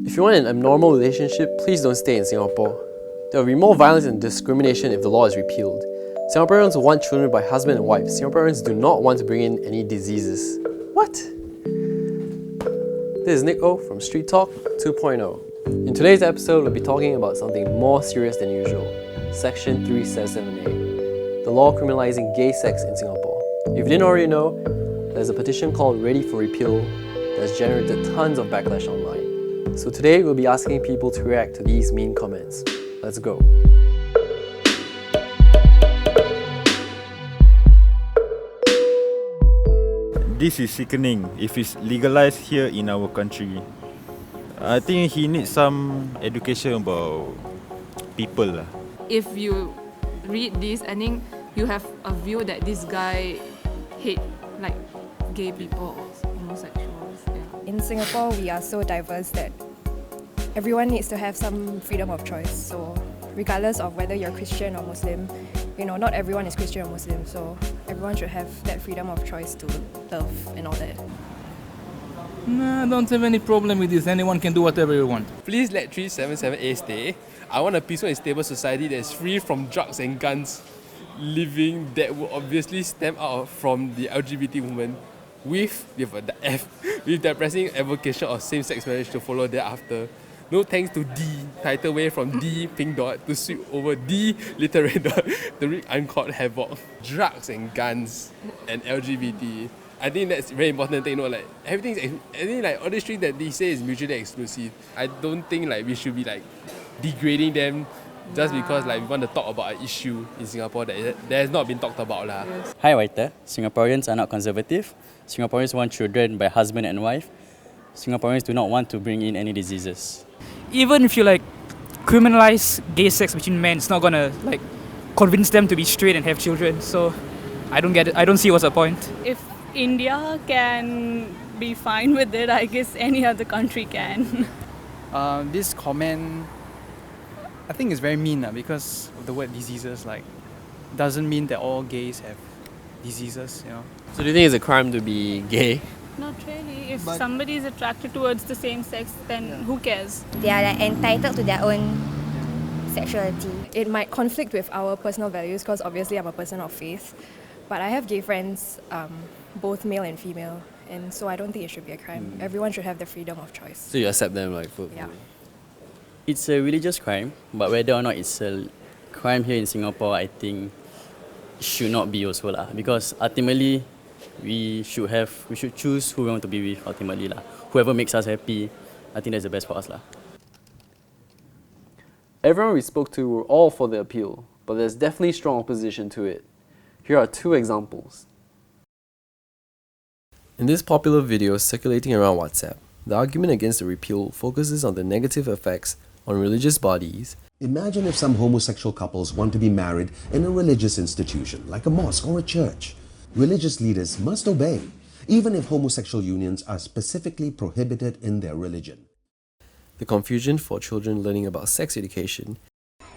If you want an abnormal relationship, please don't stay in Singapore. There will be more violence and discrimination if the law is repealed. Singaporeans want children by husband and wife. Singaporeans do not want to bring in any diseases. What? This is Nick O from Street Talk 2.0. In today's episode, we'll be talking about something more serious than usual. Section 377A, the law criminalizing gay sex in Singapore. If you didn't already know, there's a petition called Ready for Repeal that's generated tons of backlash online. So today we'll be asking people to react to these mean comments. Let's go. This is sickening if it's legalized here in our country. I think he needs some education about people. If you read this, I think you have a view that this guy hate like gay people or homosexuals. Yeah. In Singapore, we are so diverse that everyone needs to have some freedom of choice. So regardless of whether you're Christian or Muslim, not everyone is Christian or Muslim, so everyone should have that freedom of choice to love and all that. Nah, I don't have any problem with this. Anyone can do whatever you want. Please let 377A stay. I want a peaceful and stable society that is free from drugs and guns living that will obviously stem out from the LGBT movement with the pressing advocacy of same-sex marriage to follow thereafter. No thanks to D, tidal wave from D pink dot to sweep over D literary dot to wreak uncalled havoc. Drugs and guns and LGBT. I think that's very important thing. Like everything like all these things that they say is mutually exclusive. I don't think like we should be like degrading them just because like we want to talk about an issue in Singapore that has not been talked about lah. Yes. Hi Waiter, Singaporeans are not conservative. Singaporeans want children by husband and wife. Singaporeans do not want to bring in any diseases. Even if you criminalize gay sex between men, it's not gonna convince them to be straight and have children. So I don't get it. I don't see what's the point. If India can be fine with it, I guess any other country can. This comment, I think is very mean because of the word diseases. Doesn't mean that all gays have diseases. So do you think it's a crime to be gay? Not really. If somebody is attracted towards the same sex, then who cares? They are entitled to their own sexuality. It might conflict with our personal values because obviously I'm a person of faith, but I have gay friends, both male and female, and so I don't think it should be a crime. Everyone should have the freedom of choice. So you accept them fully? Yeah. It's a religious crime, but whether or not it's a crime here in Singapore, I think should not be also because ultimately we should choose who we want to be with ultimately Whoever makes us happy, I think that's the best for us Everyone we spoke to were all for the appeal, but there's definitely strong opposition to it. Here are two examples. In this popular video circulating around WhatsApp, the argument against the repeal focuses on the negative effects on religious bodies. Imagine if some homosexual couples want to be married in a religious institution, like a mosque or a church. Religious leaders must obey, even if homosexual unions are specifically prohibited in their religion. The confusion for children learning about sex education.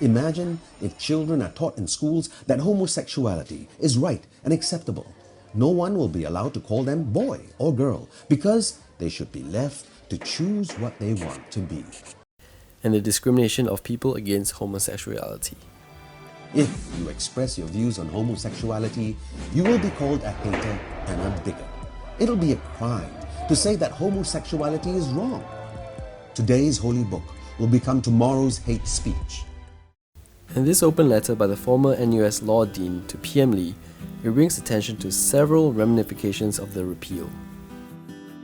Imagine if children are taught in schools that homosexuality is right and acceptable. No one will be allowed to call them boy or girl because they should be left to choose what they want to be. And the discrimination of people against homosexuality. If you express your views on homosexuality, you will be called a hater and a bigot. It'll be a crime to say that homosexuality is wrong. Today's holy book will become tomorrow's hate speech. In this open letter by the former NUS Law Dean to PM Lee, it brings attention to several ramifications of the repeal.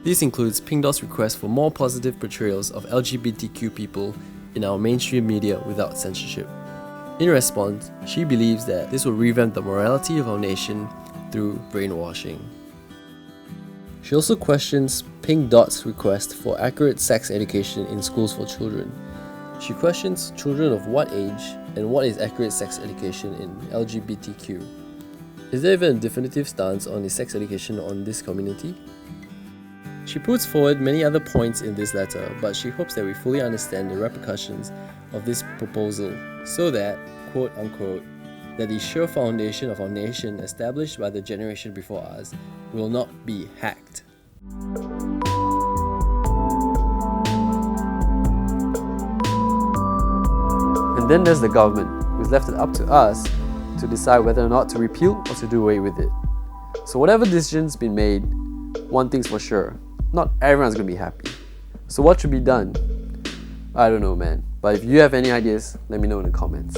This includes Pink Dot's request for more positive portrayals of LGBTQ people in our mainstream media without censorship. In response, she believes that this will revamp the morality of our nation through brainwashing. She also questions Pink Dot's request for accurate sex education in schools for children. She questions children of what age and what is accurate sex education in LGBTQ. Is there even a definitive stance on the sex education on this community? She puts forward many other points in this letter, but she hopes that we fully understand the repercussions of this proposal so that, quote unquote, that the sure foundation of our nation established by the generation before us will not be hacked. And then there's the government, who's left it up to us to decide whether or not to repeal or to do away with it. So whatever decision's been made, one thing's for sure, not everyone's gonna be happy. So what should be done? I don't know, man. But if you have any ideas, let me know in the comments.